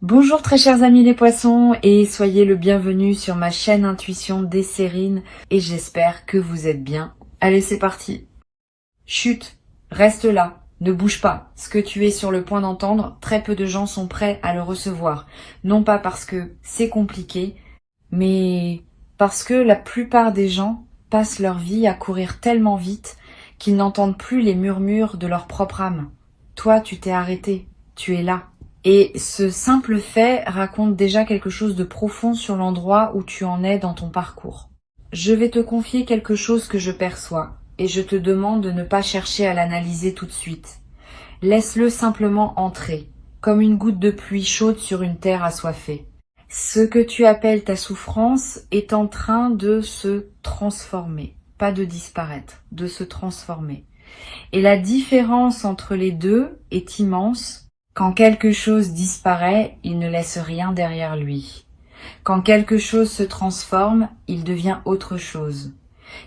Bonjour très chers amis les poissons et soyez le bienvenu sur ma chaîne Intuition Desserine et j'espère que vous êtes bien. Allez c'est parti. Chut, reste là, ne bouge pas. Ce que tu es sur le point d'entendre, très peu de gens sont prêts à le recevoir. Non pas parce que c'est compliqué, mais parce que la plupart des gens passent leur vie à courir tellement vite qu'ils n'entendent plus les murmures de leur propre âme. Toi tu t'es arrêté, tu es là. Et ce simple fait raconte déjà quelque chose de profond sur l'endroit où tu en es dans ton parcours. Je vais te confier quelque chose que je perçois, et je te demande de ne pas chercher à l'analyser tout de suite. Laisse-le simplement entrer, comme une goutte de pluie chaude sur une terre assoiffée. Ce que tu appelles ta souffrance est en train de se transformer, pas de disparaître, de se transformer. Et la différence entre les deux est immense. Quand quelque chose disparaît, il ne laisse rien derrière lui. Quand quelque chose se transforme, il devient autre chose.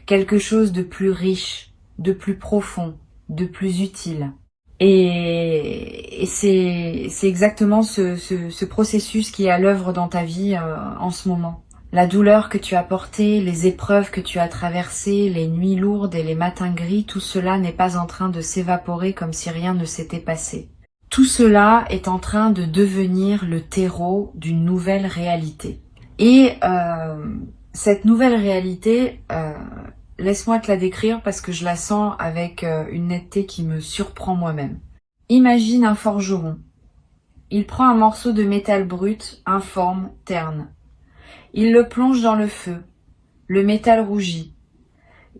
Quelque chose de plus riche, de plus profond, de plus utile. Et c'est exactement ce processus qui est à l'œuvre dans ta vie en ce moment. La douleur que tu as portée, les épreuves que tu as traversées, les nuits lourdes et les matins gris, tout cela n'est pas en train de s'évaporer comme si rien ne s'était passé. Tout cela est en train de devenir le terreau d'une nouvelle réalité. Et cette nouvelle réalité, laisse-moi te la décrire parce que je la sens avec une netteté qui me surprend moi-même. Imagine un forgeron. Il prend un morceau de métal brut, informe, terne. Il le plonge dans le feu. Le métal rougit.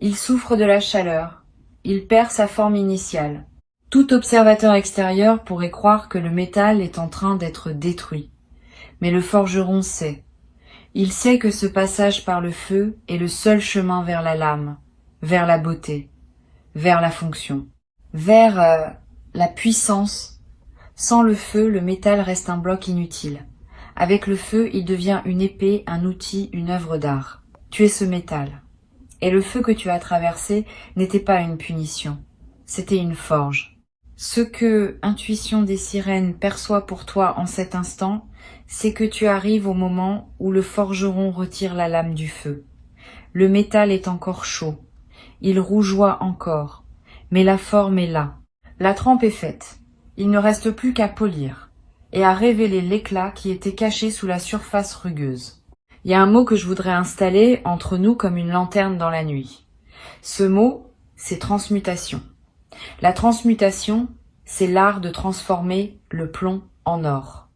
Il souffre de la chaleur. Il perd sa forme initiale. Tout observateur extérieur pourrait croire que le métal est en train d'être détruit. Mais le forgeron sait. Il sait que ce passage par le feu est le seul chemin vers la lame, vers la beauté, vers la fonction, vers la puissance. Sans le feu, le métal reste un bloc inutile. Avec le feu, il devient une épée, un outil, une œuvre d'art. Tu es ce métal. Et le feu que tu as traversé n'était pas une punition, c'était une forge. Ce que Intuition des sirènes perçoit pour toi en cet instant, c'est que tu arrives au moment où le forgeron retire la lame du feu. Le métal est encore chaud, il rougeoie encore, mais la forme est là. La trempe est faite, il ne reste plus qu'à polir et à révéler l'éclat qui était caché sous la surface rugueuse. Il y a un mot que je voudrais installer entre nous comme une lanterne dans la nuit. Ce mot, c'est transmutation. La transmutation, c'est l'art de transformer le plomb en or.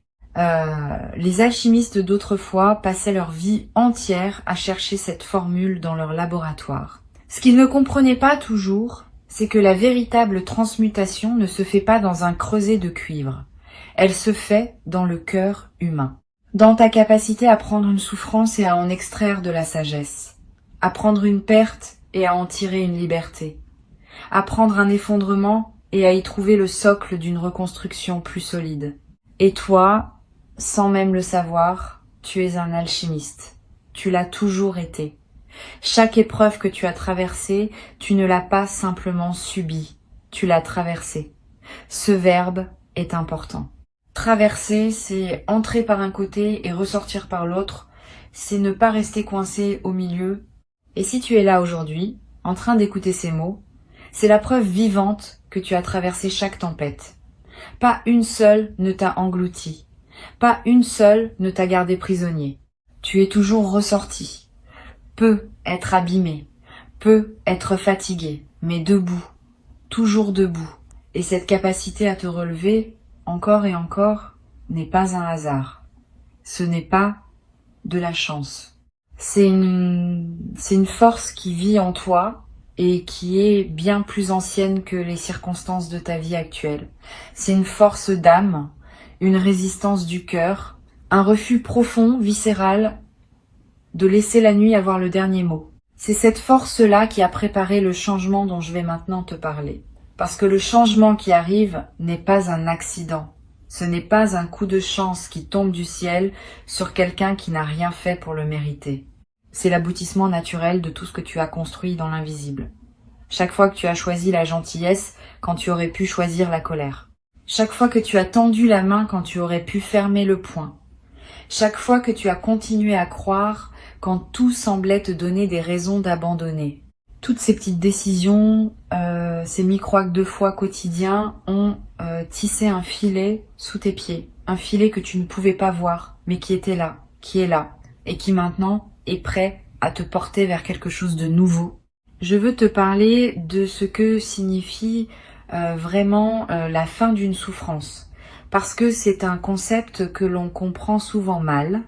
Les alchimistes d'autrefois passaient leur vie entière à chercher cette formule dans leur laboratoire. Ce qu'ils ne comprenaient pas toujours, c'est que la véritable transmutation ne se fait pas dans un creuset de cuivre. Elle se fait dans le cœur humain. Dans ta capacité à prendre une souffrance et à en extraire de la sagesse. À prendre une perte et à en tirer une liberté. À prendre un effondrement et à y trouver le socle d'une reconstruction plus solide. Et toi, sans même le savoir, tu es un alchimiste. Tu l'as toujours été. Chaque épreuve que tu as traversée, tu ne l'as pas simplement subie, tu l'as traversée. Ce verbe est important. Traverser, c'est entrer par un côté et ressortir par l'autre, c'est ne pas rester coincé au milieu. Et si tu es là aujourd'hui, en train d'écouter ces mots, c'est la preuve vivante que tu as traversé chaque tempête. Pas une seule ne t'a englouti. Pas une seule ne t'a gardé prisonnier. Tu es toujours ressorti. Peut être abîmé, peut être fatigué, mais debout, toujours debout. Et cette capacité à te relever, encore et encore, n'est pas un hasard. Ce n'est pas de la chance. C'est une force qui vit en toi, et qui est bien plus ancienne que les circonstances de ta vie actuelle. C'est une force d'âme, une résistance du cœur, un refus profond, viscéral, de laisser la nuit avoir le dernier mot. C'est cette force-là qui a préparé le changement dont je vais maintenant te parler. Parce que le changement qui arrive n'est pas un accident. Ce n'est pas un coup de chance qui tombe du ciel sur quelqu'un qui n'a rien fait pour le mériter. C'est l'aboutissement naturel de tout ce que tu as construit dans l'invisible. Chaque fois que tu as choisi la gentillesse quand tu aurais pu choisir la colère. Chaque fois que tu as tendu la main quand tu aurais pu fermer le poing. Chaque fois que tu as continué à croire quand tout semblait te donner des raisons d'abandonner. Toutes ces petites décisions, ces micro-actes de foi quotidiens ont tissé un filet sous tes pieds. Un filet que tu ne pouvais pas voir, mais qui était là, qui est là, et qui maintenant est prêt à te porter vers quelque chose de nouveau. Je veux te parler de ce que signifie vraiment la fin d'une souffrance. Parce que c'est un concept que l'on comprend souvent mal.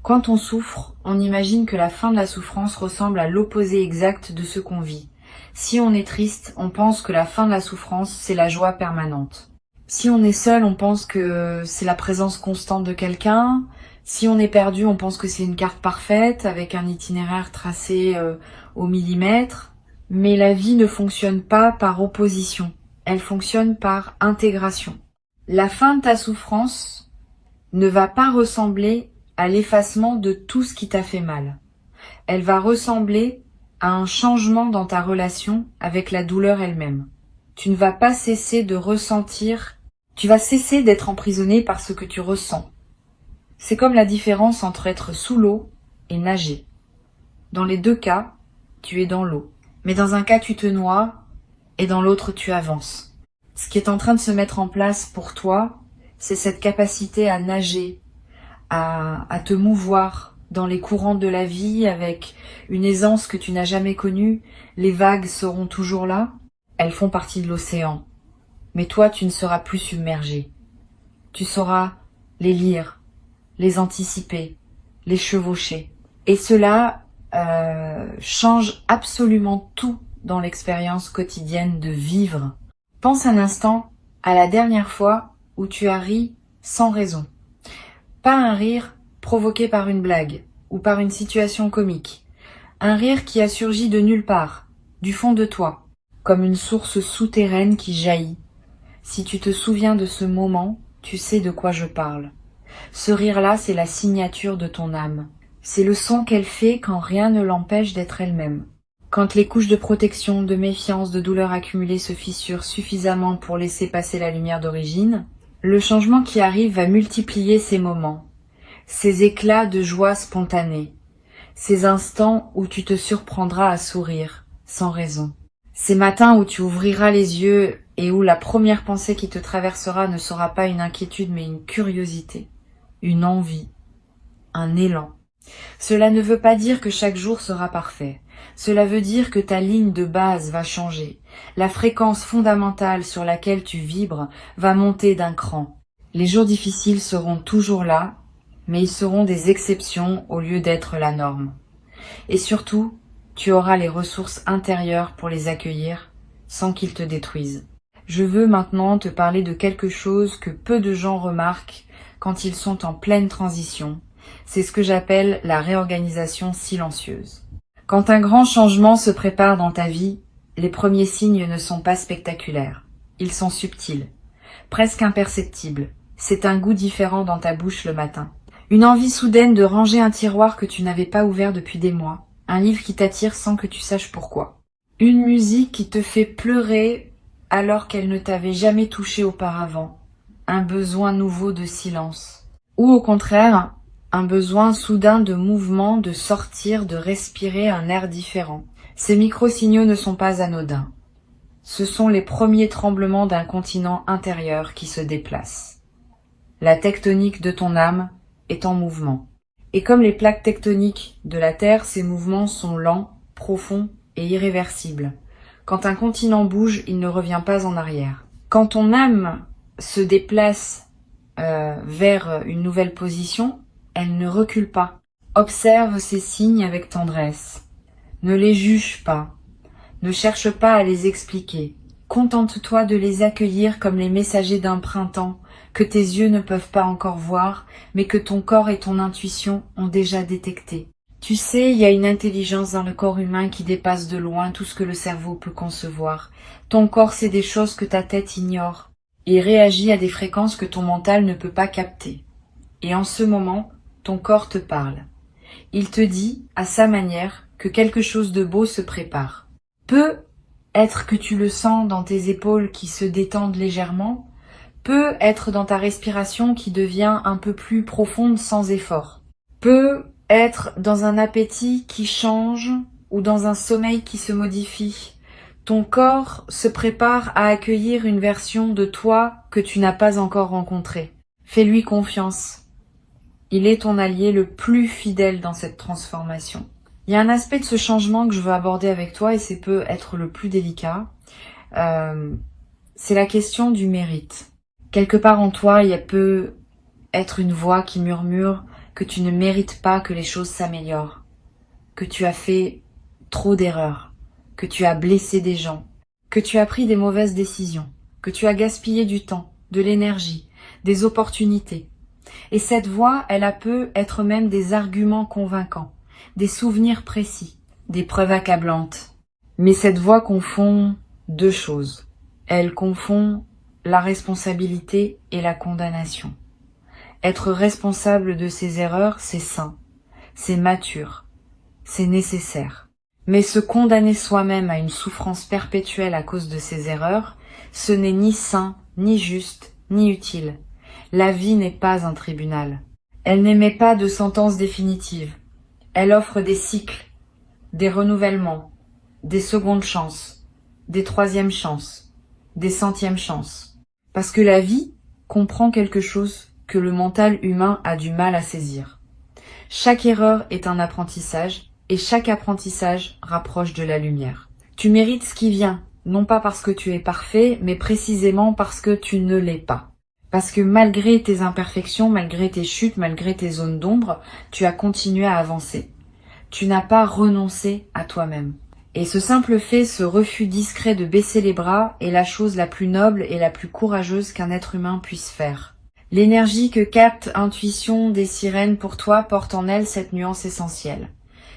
Quand on souffre, on imagine que la fin de la souffrance ressemble à l'opposé exact de ce qu'on vit. Si on est triste, on pense que la fin de la souffrance, c'est la joie permanente. Si on est seul, on pense que c'est la présence constante de quelqu'un. Si on est perdu, on pense que c'est une carte parfaite avec un itinéraire tracé au millimètre. Mais la vie ne fonctionne pas par opposition. Elle fonctionne par intégration. La fin de ta souffrance ne va pas ressembler à l'effacement de tout ce qui t'a fait mal. Elle va ressembler à un changement dans ta relation avec la douleur elle-même. Tu ne vas pas cesser de ressentir, tu vas cesser d'être emprisonné par ce que tu ressens. C'est comme la différence entre être sous l'eau et nager. Dans les deux cas, tu es dans l'eau. Mais dans un cas, tu te noies et dans l'autre, tu avances. Ce qui est en train de se mettre en place pour toi, c'est cette capacité à nager, à te mouvoir dans les courants de la vie avec une aisance que tu n'as jamais connue. Les vagues seront toujours là, elles font partie de l'océan. Mais toi, tu ne seras plus submergé. Tu sauras les lire, les anticiper, les chevaucher. Et cela change absolument tout dans l'expérience quotidienne de vivre. Pense un instant à la dernière fois où tu as ri sans raison. Pas un rire provoqué par une blague ou par une situation comique. Un rire qui a surgi de nulle part, du fond de toi, comme une source souterraine qui jaillit. Si tu te souviens de ce moment, tu sais de quoi je parle. Ce rire-là, c'est la signature de ton âme. C'est le son qu'elle fait quand rien ne l'empêche d'être elle-même. Quand les couches de protection, de méfiance, de douleur accumulées se fissurent suffisamment pour laisser passer la lumière d'origine, le changement qui arrive va multiplier ces moments, ces éclats de joie spontanée, ces instants où tu te surprendras à sourire, sans raison. Ces matins où tu ouvriras les yeux et où la première pensée qui te traversera ne sera pas une inquiétude mais une curiosité, une envie, un élan. Cela ne veut pas dire que chaque jour sera parfait. Cela veut dire que ta ligne de base va changer. La fréquence fondamentale sur laquelle tu vibres va monter d'un cran. Les jours difficiles seront toujours là, mais ils seront des exceptions au lieu d'être la norme. Et surtout, tu auras les ressources intérieures pour les accueillir sans qu'ils te détruisent. Je veux maintenant te parler de quelque chose que peu de gens remarquent quand ils sont en pleine transition. C'est ce que j'appelle la réorganisation silencieuse. Quand un grand changement se prépare dans ta vie, les premiers signes ne sont pas spectaculaires. Ils sont subtils, presque imperceptibles. C'est un goût différent dans ta bouche le matin. Une envie soudaine de ranger un tiroir que tu n'avais pas ouvert depuis des mois. Un livre qui t'attire sans que tu saches pourquoi. Une musique qui te fait pleurer alors qu'elle ne t'avait jamais touché auparavant. Un besoin nouveau de silence. Ou au contraire, un besoin soudain de mouvement, de sortir, de respirer un air différent. Ces micro-signaux ne sont pas anodins. Ce sont les premiers tremblements d'un continent intérieur qui se déplace. La tectonique de ton âme est en mouvement. Et comme les plaques tectoniques de la Terre, ces mouvements sont lents, profonds et irréversibles. Quand un continent bouge, il ne revient pas en arrière. Quand ton âme se déplace vers une nouvelle position, elle ne recule pas. Observe ces signes avec tendresse. Ne les juge pas. Ne cherche pas à les expliquer. Contente-toi de les accueillir comme les messagers d'un printemps que tes yeux ne peuvent pas encore voir, mais que ton corps et ton intuition ont déjà détecté. Tu sais, il y a une intelligence dans le corps humain qui dépasse de loin tout ce que le cerveau peut concevoir. Ton corps sait des choses que ta tête ignore et réagit à des fréquences que ton mental ne peut pas capter. Et en ce moment, ton corps te parle. Il te dit, à sa manière, que quelque chose de beau se prépare. Peut être que tu le sens dans tes épaules qui se détendent légèrement, peut être dans ta respiration qui devient un peu plus profonde sans effort, peut être dans un appétit qui change ou dans un sommeil qui se modifie. Ton corps se prépare à accueillir une version de toi que tu n'as pas encore rencontrée. Fais-lui confiance. Il est ton allié le plus fidèle dans cette transformation. Il y a un aspect de ce changement que je veux aborder avec toi et c'est peut être le plus délicat. C'est la question du mérite. Quelque part en toi, il peut être une voix qui murmure que tu ne mérites pas que les choses s'améliorent, que tu as fait trop d'erreurs, que tu as blessé des gens, que tu as pris des mauvaises décisions, que tu as gaspillé du temps, de l'énergie, des opportunités. Et cette voix, elle peut être même des arguments convaincants, des souvenirs précis, des preuves accablantes. Mais cette voix confond deux choses. Elle confond la responsabilité et la condamnation. Être responsable de ses erreurs, c'est sain, c'est mature, c'est nécessaire. Mais se condamner soi-même à une souffrance perpétuelle à cause de ses erreurs, ce n'est ni sain, ni juste, ni utile. La vie n'est pas un tribunal. Elle n'émet pas de sentence définitive. Elle offre des cycles, des renouvellements, des secondes chances, des troisièmes chances, des centièmes chances. Parce que la vie comprend quelque chose que le mental humain a du mal à saisir. Chaque erreur est un apprentissage et chaque apprentissage rapproche de la lumière. Tu mérites ce qui vient, non pas parce que tu es parfait, mais précisément parce que tu ne l'es pas. Parce que malgré tes imperfections, malgré tes chutes, malgré tes zones d'ombre, tu as continué à avancer. Tu n'as pas renoncé à toi-même. Et ce simple fait, ce refus discret de baisser les bras est la chose la plus noble et la plus courageuse qu'un être humain puisse faire. L'énergie que capte Intuition des sirènes pour toi porte en elle cette nuance essentielle.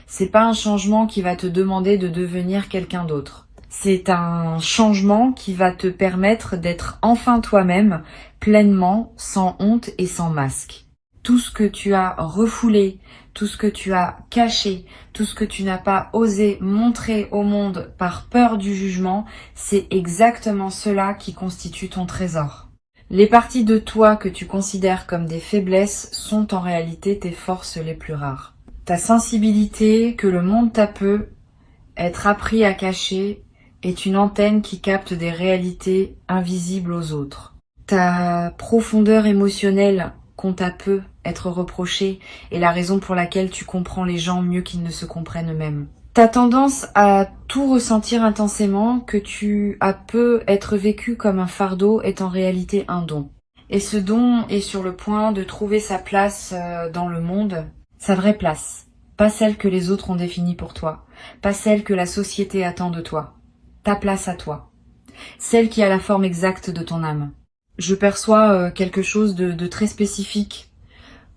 C'est pas un changement qui va te demander de devenir quelqu'un d'autre. C'est un changement qui va te permettre d'être enfin toi-même, pleinement, sans honte et sans masque. Tout ce que tu as refoulé, tout ce que tu as caché, tout ce que tu n'as pas osé montrer au monde par peur du jugement, c'est exactement cela qui constitue ton trésor. Les parties de toi que tu considères comme des faiblesses sont en réalité tes forces les plus rares. Ta sensibilité que le monde t'a peu être appris à cacher est une antenne qui capte des réalités invisibles aux autres. Ta profondeur émotionnelle qu'on t'a peu être reprochée est la raison pour laquelle tu comprends les gens mieux qu'ils ne se comprennent eux-mêmes. Ta tendance à tout ressentir intensément, que tu as peu être vécu comme un fardeau, est en réalité un don. Et ce don est sur le point de trouver sa place dans le monde, sa vraie place. Pas celle que les autres ont définie pour toi, pas celle que la société attend de toi. Ta place à toi. Celle qui a la forme exacte de ton âme. Je perçois quelque chose de très spécifique.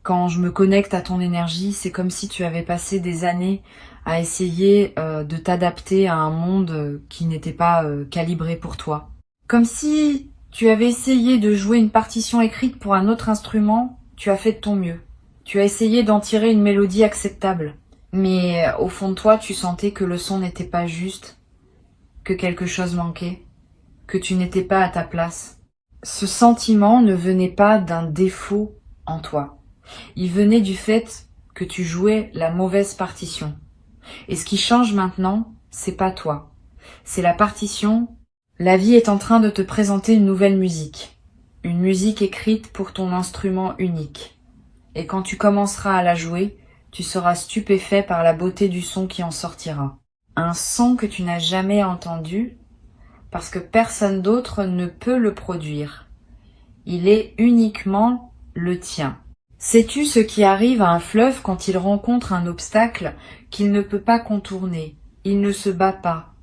Quand je me connecte à ton énergie, c'est comme si tu avais passé des années à essayer de t'adapter à un monde qui n'était pas calibré pour toi. Comme si tu avais essayé de jouer une partition écrite pour un autre instrument, tu as fait de ton mieux. Tu as essayé d'en tirer une mélodie acceptable. Mais au fond de toi, tu sentais que le son n'était pas juste, que quelque chose manquait, que tu n'étais pas à ta place. Ce sentiment ne venait pas d'un défaut en toi. Il venait du fait que tu jouais la mauvaise partition. Et ce qui change maintenant, c'est pas toi. C'est la partition. La vie est en train de te présenter une nouvelle musique. Une musique écrite pour ton instrument unique. Et quand tu commenceras à la jouer, tu seras stupéfait par la beauté du son qui en sortira. Un son que tu n'as jamais entendu, parce que personne d'autre ne peut le produire. Il est uniquement le tien. Sais-tu ce qui arrive à un fleuve quand il rencontre un obstacle qu'il ne peut pas contourner? Il ne se bat pas.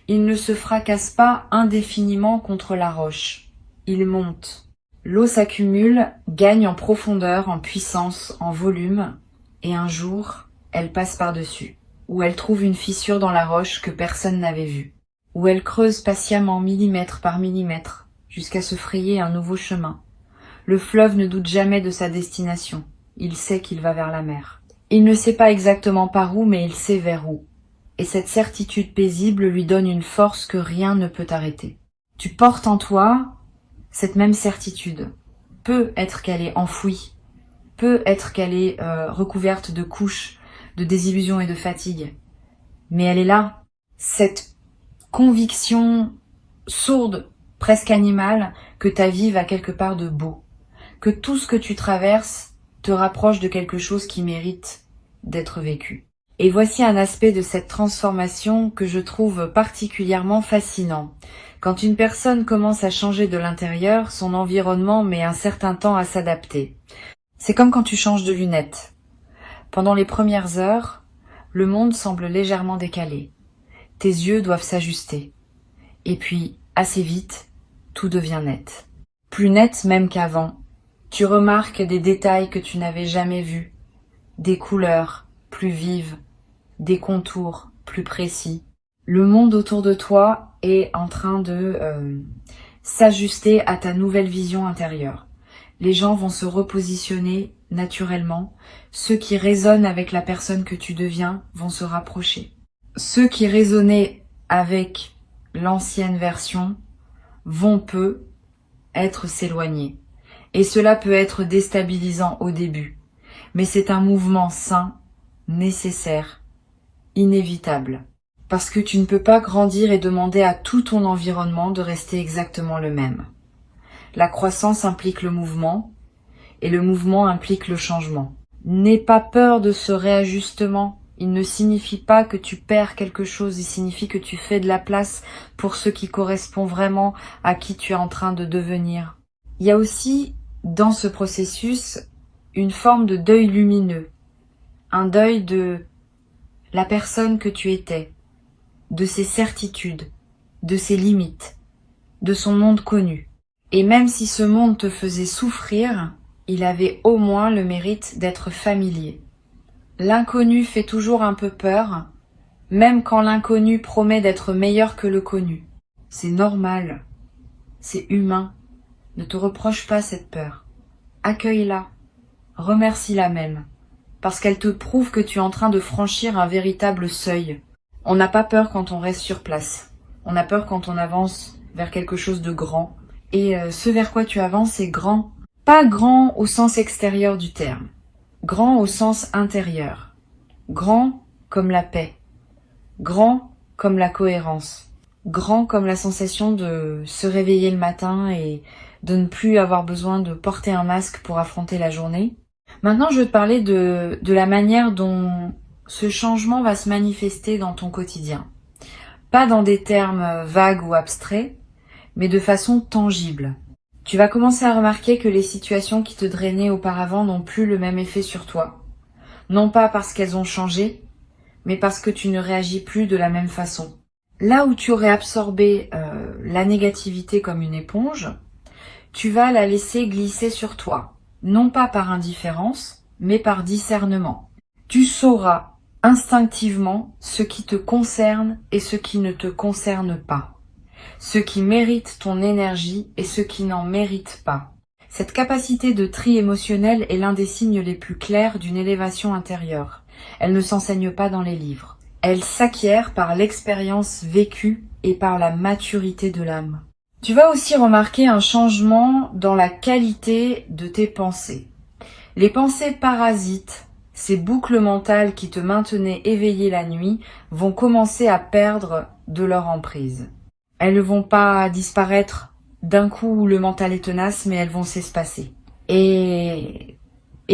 Il ne se fracasse pas indéfiniment contre la roche. Il monte. L'eau s'accumule, gagne en profondeur, en puissance, en volume, et un jour, elle passe par-dessus, où elle trouve une fissure dans la roche que personne n'avait vue, où elle creuse patiemment millimètre par millimètre, jusqu'à se frayer un nouveau chemin. Le fleuve ne doute jamais de sa destination, il sait qu'il va vers la mer. Il ne sait pas exactement par où, mais il sait vers où. Et cette certitude paisible lui donne une force que rien ne peut arrêter. Tu portes en toi cette même certitude. Peut être qu'elle est enfouie, peut être qu'elle est recouverte de couches, de désillusions et de fatigue. Mais elle est là. Cette conviction sourde, presque animale, que ta vie va quelque part de beau. Que tout ce que tu traverses te rapproche de quelque chose qui mérite d'être vécu. Et voici un aspect de cette transformation que je trouve particulièrement fascinant. Quand une personne commence à changer de l'intérieur, son environnement met un certain temps à s'adapter. C'est comme quand tu changes de lunettes. Pendant les premières heures, le monde semble légèrement décalé. Tes yeux doivent s'ajuster. Et puis, assez vite, tout devient net. Plus net même qu'avant. Tu remarques des détails que tu n'avais jamais vus. Des couleurs plus vives, des contours plus précis. Le monde autour de toi est en train de s'ajuster à ta nouvelle vision intérieure. Les gens vont se repositionner naturellement. Ceux qui résonnent avec la personne que tu deviens vont se rapprocher. Ceux qui résonnaient avec l'ancienne version vont peu être s'éloigner. Et cela peut être déstabilisant au début. Mais c'est un mouvement sain, nécessaire, inévitable. Parce que tu ne peux pas grandir et demander à tout ton environnement de rester exactement le même. La croissance implique le mouvement, et le mouvement implique le changement. N'aie pas peur de ce réajustement. Il ne signifie pas que tu perds quelque chose, il signifie que tu fais de la place pour ce qui correspond vraiment à qui tu es en train de devenir. Il y a aussi, dans ce processus, une forme de deuil lumineux. Un deuil de la personne que tu étais, de ses certitudes, de ses limites, de son monde connu. Et même si ce monde te faisait souffrir, il avait au moins le mérite d'être familier. L'inconnu fait toujours un peu peur, même quand l'inconnu promet d'être meilleur que le connu. C'est normal, c'est humain. Ne te reproche pas cette peur. Accueille-la, remercie-la même, parce qu'elle te prouve que tu es en train de franchir un véritable seuil. On n'a pas peur quand on reste sur place. On a peur quand on avance vers quelque chose de grand. Et ce vers quoi tu avances est grand. Pas grand au sens extérieur du terme. Grand au sens intérieur. Grand comme la paix. Grand comme la cohérence. Grand comme la sensation de se réveiller le matin et de ne plus avoir besoin de porter un masque pour affronter la journée. Maintenant, je veux te parler de la manière dont ce changement va se manifester dans ton quotidien. Pas dans des termes vagues ou abstraits, mais de façon tangible. Tu vas commencer à remarquer que les situations qui te drainaient auparavant n'ont plus le même effet sur toi. Non pas parce qu'elles ont changé, mais parce que tu ne réagis plus de la même façon. Là où tu aurais absorbé la négativité comme une éponge, tu vas la laisser glisser sur toi. Non pas par indifférence, mais par discernement. Tu sauras instinctivement ce qui te concerne et ce qui ne te concerne pas. Ce qui mérite ton énergie et ce qui n'en mérite pas. Cette capacité de tri émotionnel est l'un des signes les plus clairs d'une élévation intérieure. Elle ne s'enseigne pas dans les livres. Elle s'acquiert par l'expérience vécue et par la maturité de l'âme. Tu vas aussi remarquer un changement dans la qualité de tes pensées. Les pensées parasites, ces boucles mentales qui te maintenaient éveillé la nuit, vont commencer à perdre de leur emprise. Elles ne vont pas disparaître d'un coup où le mental est tenace, mais elles vont s'espacer. Et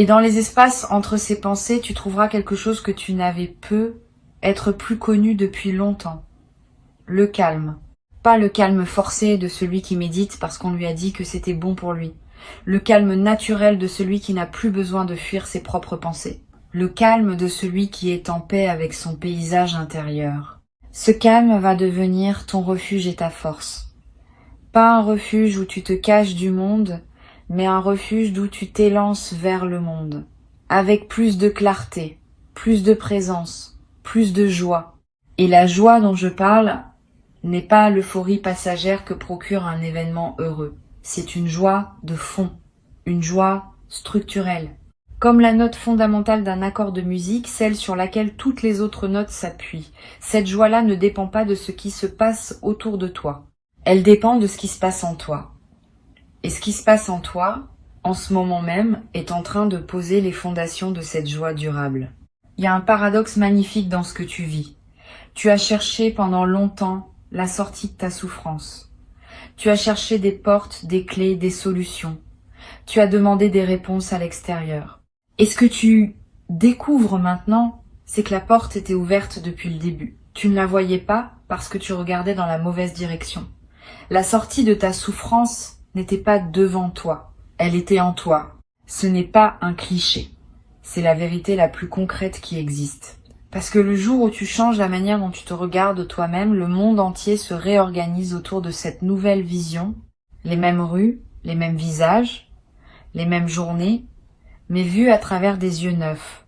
dans les espaces entre ces pensées, tu trouveras quelque chose que tu n'avais peu être plus connu depuis longtemps. Le calme. Pas le calme forcé de celui qui médite parce qu'on lui a dit que c'était bon pour lui. Le calme naturel de celui qui n'a plus besoin de fuir ses propres pensées. Le calme de celui qui est en paix avec son paysage intérieur. Ce calme va devenir ton refuge et ta force. Pas un refuge où tu te caches du monde, mais un refuge d'où tu t'élances vers le monde. Avec plus de clarté, plus de présence, plus de joie. Et la joie dont je parle n'est pas l'euphorie passagère que procure un événement heureux. C'est une joie de fond, une joie structurelle. Comme la note fondamentale d'un accord de musique, celle sur laquelle toutes les autres notes s'appuient. Cette joie-là ne dépend pas de ce qui se passe autour de toi. Elle dépend de ce qui se passe en toi. Et ce qui se passe en toi, en ce moment même, est en train de poser les fondations de cette joie durable. Il y a un paradoxe magnifique dans ce que tu vis. Tu as cherché pendant longtemps la sortie de ta souffrance. Tu as cherché des portes, des clés, des solutions. Tu as demandé des réponses à l'extérieur. Et ce que tu découvres maintenant, c'est que la porte était ouverte depuis le début. Tu ne la voyais pas parce que tu regardais dans la mauvaise direction. La sortie de ta souffrance n'était pas devant toi, elle était en toi. Ce n'est pas un cliché, c'est la vérité la plus concrète qui existe. Parce que le jour où tu changes la manière dont tu te regardes toi-même, le monde entier se réorganise autour de cette nouvelle vision. Les mêmes rues, les mêmes visages, les mêmes journées, mais vues à travers des yeux neufs.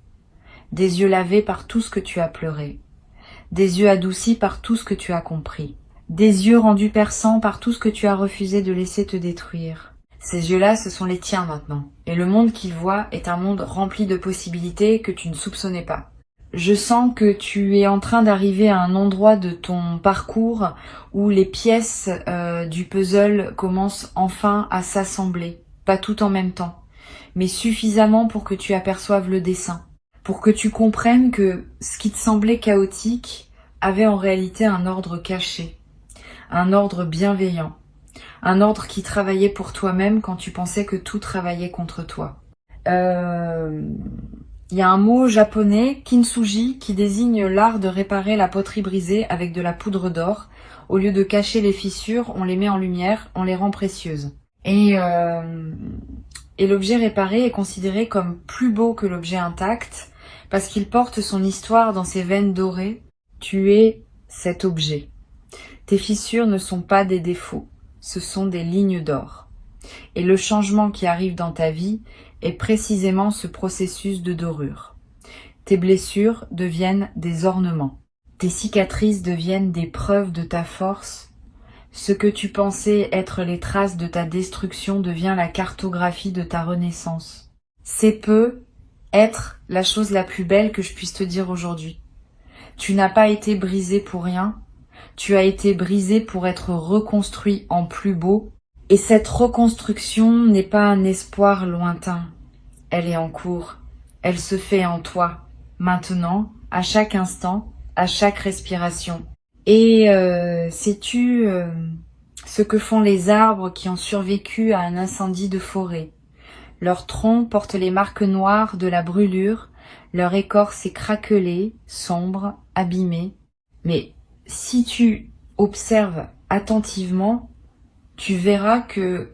Des yeux lavés par tout ce que tu as pleuré. Des yeux adoucis par tout ce que tu as compris. Des yeux rendus perçants par tout ce que tu as refusé de laisser te détruire. Ces yeux-là, ce sont les tiens maintenant. Et le monde qu'ils voient est un monde rempli de possibilités que tu ne soupçonnais pas. Je sens que tu es en train d'arriver à un endroit de ton parcours où les pièces du puzzle commencent enfin à s'assembler. Pas tout en même temps, mais suffisamment pour que tu aperçoives le dessin. Pour que tu comprennes que ce qui te semblait chaotique avait en réalité un ordre caché. Un ordre bienveillant, un ordre qui travaillait pour toi-même quand tu pensais que tout travaillait contre toi. Il y a un mot japonais, kintsugi, qui désigne l'art de réparer la poterie brisée avec de la poudre d'or. Au lieu de cacher les fissures, on les met en lumière, on les rend précieuses. Et l'objet réparé est considéré comme plus beau que l'objet intact parce qu'il porte son histoire dans ses veines dorées. Tu es cet objet. Tes fissures ne sont pas des défauts, ce sont des lignes d'or. Et le changement qui arrive dans ta vie est précisément ce processus de dorure. Tes blessures deviennent des ornements. Tes cicatrices deviennent des preuves de ta force. Ce que tu pensais être les traces de ta destruction devient la cartographie de ta renaissance. C'est peu être la chose la plus belle que je puisse te dire aujourd'hui. Tu n'as pas été brisé pour rien. Tu as été brisé pour être reconstruit en plus beau. Et cette reconstruction n'est pas un espoir lointain. Elle est en cours. Elle se fait en toi, maintenant, à chaque instant, à chaque respiration. Et sais-tu ce que font les arbres qui ont survécu à un incendie de forêt? Leurs troncs portent les marques noires de la brûlure, leur écorce est craquelée, sombre, abîmée. Mais si tu observes attentivement, tu verras que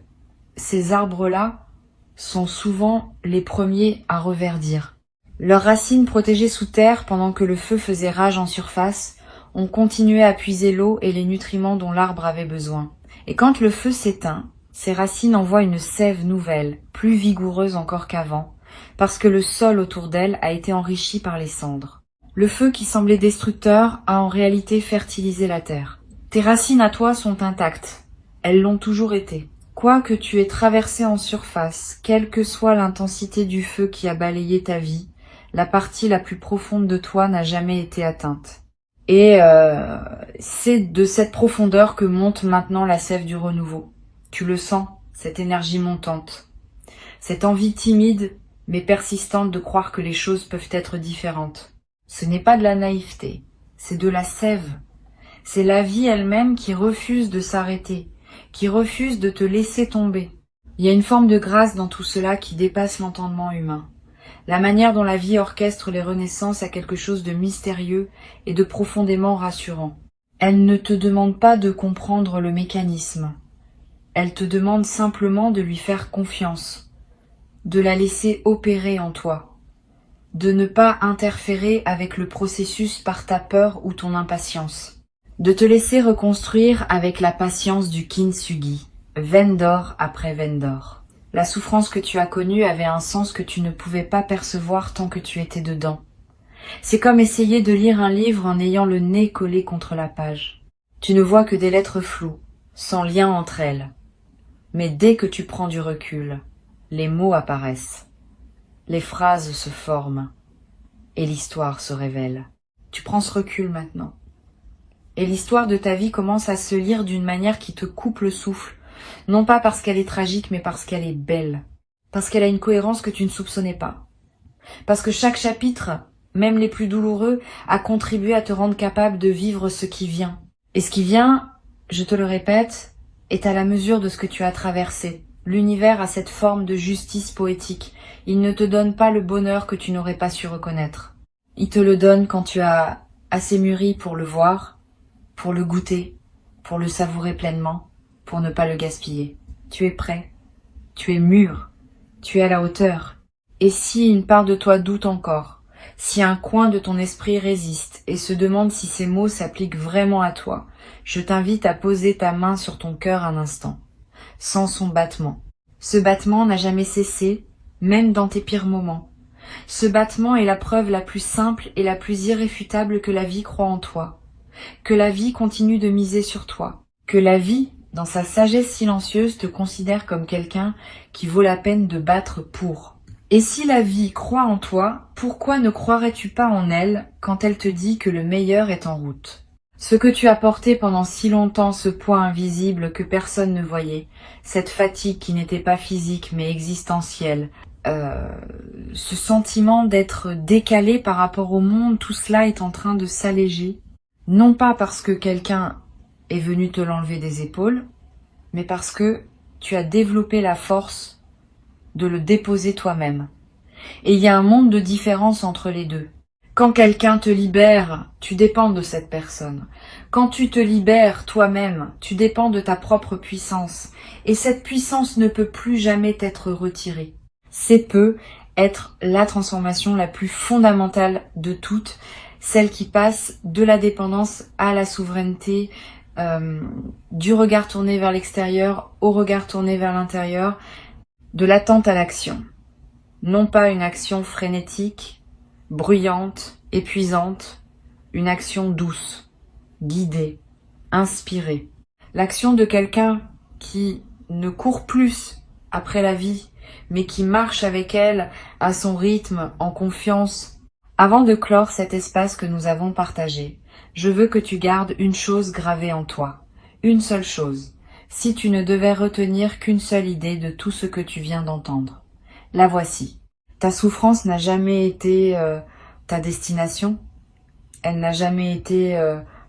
ces arbres-là sont souvent les premiers à reverdir. Leurs racines protégées sous terre pendant que le feu faisait rage en surface, ont continué à puiser l'eau et les nutriments dont l'arbre avait besoin. Et quand le feu s'éteint, ses racines envoient une sève nouvelle, plus vigoureuse encore qu'avant, parce que le sol autour d'elle a été enrichi par les cendres. Le feu qui semblait destructeur a en réalité fertilisé la terre. Tes racines à toi sont intactes. Elles l'ont toujours été. Quoi que tu aies traversé en surface, quelle que soit l'intensité du feu qui a balayé ta vie, la partie la plus profonde de toi n'a jamais été atteinte. Et c'est de cette profondeur que monte maintenant la sève du renouveau. Tu le sens, cette énergie montante. Cette envie timide mais persistante de croire que les choses peuvent être différentes. Ce n'est pas de la naïveté, c'est de la sève. C'est la vie elle-même qui refuse de s'arrêter, qui refuse de te laisser tomber. Il y a une forme de grâce dans tout cela qui dépasse l'entendement humain. La manière dont la vie orchestre les renaissances a quelque chose de mystérieux et de profondément rassurant. Elle ne te demande pas de comprendre le mécanisme. Elle te demande simplement de lui faire confiance, de la laisser opérer en toi, de ne pas interférer avec le processus par ta peur ou ton impatience, de te laisser reconstruire avec la patience du kintsugi, veine d'or après veine d'or. La souffrance que tu as connue avait un sens que tu ne pouvais pas percevoir tant que tu étais dedans. C'est comme essayer de lire un livre en ayant le nez collé contre la page. Tu ne vois que des lettres floues, sans lien entre elles. Mais dès que tu prends du recul, les mots apparaissent. Les phrases se forment. Et l'histoire se révèle. Tu prends ce recul maintenant. Et l'histoire de ta vie commence à se lire d'une manière qui te coupe le souffle, Non pas parce qu'elle est tragique, mais parce qu'elle est belle. Parce qu'elle a une cohérence que tu ne soupçonnais pas. Parce que chaque chapitre, même les plus douloureux, a contribué à te rendre capable de vivre ce qui vient. Et ce qui vient, je te le répète, est à la mesure de ce que tu as traversé. L'univers a cette forme de justice poétique. Il ne te donne pas le bonheur que tu n'aurais pas su reconnaître. Il te le donne quand tu as assez mûri pour le voir, pour le goûter, pour le savourer pleinement, pour ne pas le gaspiller. Tu es prêt, tu es mûr, tu es à la hauteur. Et si une part de toi doute encore, si un coin de ton esprit résiste et se demande si ces mots s'appliquent vraiment à toi, je t'invite à poser ta main sur ton cœur un instant, sans son battement. Ce battement n'a jamais cessé, même dans tes pires moments. Ce battement est la preuve la plus simple et la plus irréfutable que la vie croit en toi, que la vie continue de miser sur toi, que la vie, dans sa sagesse silencieuse, te considère comme quelqu'un qui vaut la peine de battre pour. Et si la vie croit en toi, pourquoi ne croirais-tu pas en elle quand elle te dit que le meilleur est en route? Ce que tu as porté pendant si longtemps, ce poids invisible que personne ne voyait, cette fatigue qui n'était pas physique mais existentielle, ce sentiment d'être décalé par rapport au monde, tout cela est en train de s'alléger. Non pas parce que quelqu'un est venu te l'enlever des épaules, mais parce que tu as développé la force de le déposer toi-même. Et il y a un monde de différence entre les deux. Quand quelqu'un te libère, tu dépends de cette personne. Quand tu te libères toi-même, tu dépends de ta propre puissance. Et cette puissance ne peut plus jamais t'être retirée. C'est peut être la transformation la plus fondamentale de toutes, celle qui passe de la dépendance à la souveraineté, du regard tourné vers l'extérieur au regard tourné vers l'intérieur, de l'attente à l'action. Non pas une action frénétique, bruyante, épuisante, une action douce, guidée, inspirée. L'action de quelqu'un qui ne court plus après la vie, mais qui marche avec elle à son rythme, en confiance. Avant de clore cet espace que nous avons partagé, je veux que tu gardes une chose gravée en toi, une seule chose, si tu ne devais retenir qu'une seule idée de tout ce que tu viens d'entendre. La voici. Ta souffrance n'a jamais été ta destination, elle n'a jamais été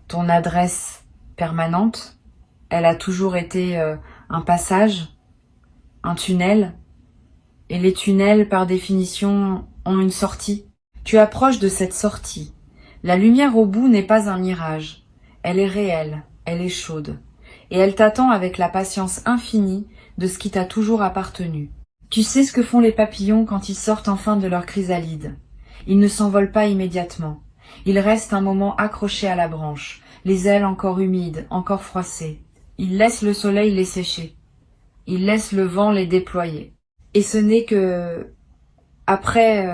ton adresse permanente, elle a toujours été un passage, un tunnel, et les tunnels, par définition, ont une sortie. Tu approches de cette sortie. La lumière au bout n'est pas un mirage. Elle est réelle, elle est chaude. Et elle t'attend avec la patience infinie de ce qui t'a toujours appartenu. Tu sais ce que font les papillons quand ils sortent enfin de leur chrysalide. Ils ne s'envolent pas immédiatement. Ils restent un moment accrochés à la branche, les ailes encore humides, encore froissées. Ils laissent le soleil les sécher. Ils laissent le vent les déployer. Et ce n'est que après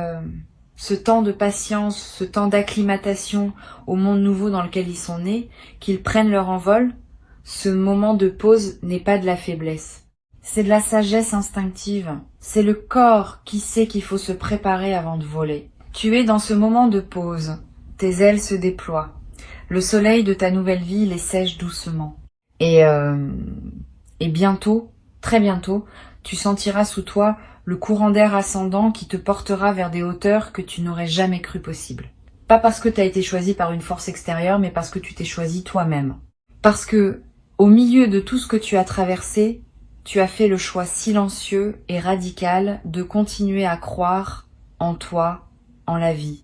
ce temps de patience, ce temps d'acclimatation au monde nouveau dans lequel ils sont nés, qu'ils prennent leur envol. Ce moment de pause n'est pas de la faiblesse. C'est de la sagesse instinctive. C'est le corps qui sait qu'il faut se préparer avant de voler. Tu es dans ce moment de pause. Tes ailes se déploient. Le soleil de ta nouvelle vie les sèche doucement. Et bientôt, très bientôt, tu sentiras sous toi le courant d'air ascendant qui te portera vers des hauteurs que tu n'aurais jamais cru possibles. Pas parce que tu as été choisi par une force extérieure, mais parce que tu t'es choisi toi-même. Parce que, au milieu de tout ce que tu as traversé, tu as fait le choix silencieux et radical de continuer à croire en toi, en la vie,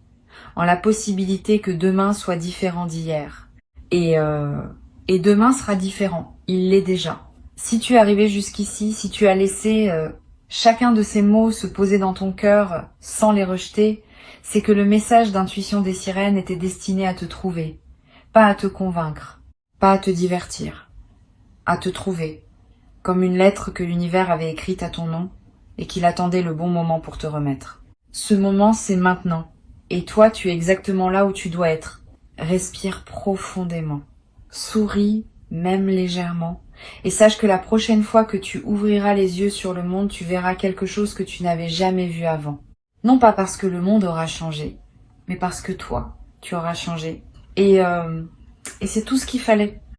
en la possibilité que demain soit différent d'hier. Et demain sera différent, il l'est déjà. Si tu es arrivé jusqu'ici, si tu as laissé chacun de ces mots se poser dans ton cœur sans les rejeter, c'est que le message d'intuition des sirènes était destiné à te trouver, pas à te convaincre, pas à te divertir, à te trouver, comme une lettre que l'univers avait écrite à ton nom et qu'il attendait le bon moment pour te remettre. Ce moment, c'est maintenant, et toi, tu es exactement là où tu dois être. Respire profondément, souris, même légèrement, et sache que la prochaine fois que tu ouvriras les yeux sur le monde, tu verras quelque chose que tu n'avais jamais vu avant. Non pas parce que le monde aura changé, mais parce que toi, tu auras changé. Et c'est tout ce qu'il fallait.